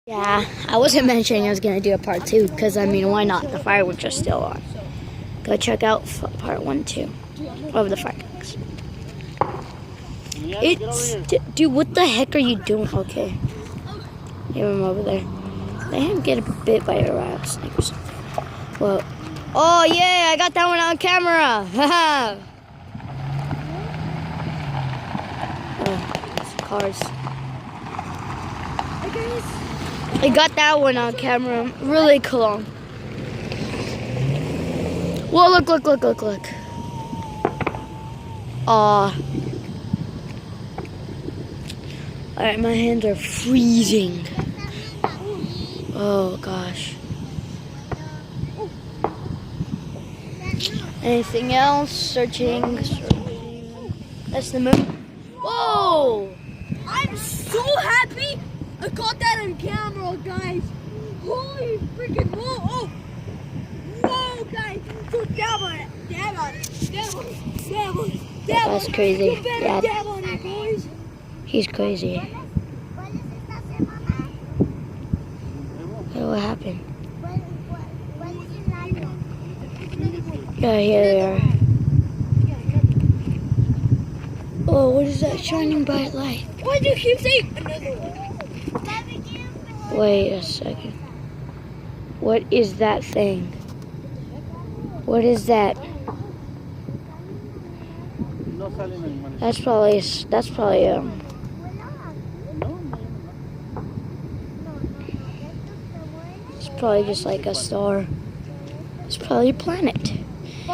Yeah, I wasn't mentioning I was going to do a part 2 because, I mean, why not? The fireworks are still on. Go check out part 1, 2 of the fireworks. Dude, what the heck are you doing? Okay. Leave him over there. Let him get bit by a rattlesnake or something. Well, oh, yeah, I got that one on camera. Haha. Oh, cars. I got that one on camera. Really cool. Whoa, look. Aw. Alright, my hands are freezing. Oh, gosh. Anything else? Searching. That's the moon. Whoa! I'm so happy I got that on camera, guys. Holy freaking whoa! Oh, whoa, guys! So dab on it. That's crazy. You better Yeah. dab on it, boys. He's crazy. What happened? Yeah, here they are. Oh, what is that shining bright light? Why do you keep saying another one? Wait a second. What is that thing? What is that? That's probably it's probably just like a star. It's probably a planet.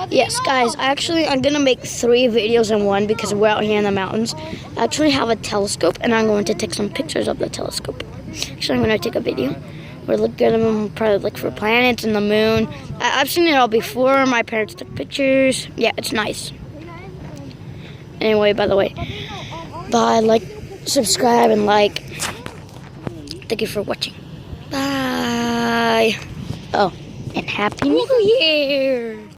Yes, guys, I'm gonna make 3 videos in one because we're out here in the mountains. I actually have a telescope and I'm going to take some pictures of the telescope. Actually, I'm gonna take a video. We're looking at them, probably look for planets and the moon. I've seen it all before. My parents took pictures. Yeah, it's nice. Anyway, by the way, bye, like, subscribe, and like. Thank you for watching. Bye. Oh, and Happy New Year.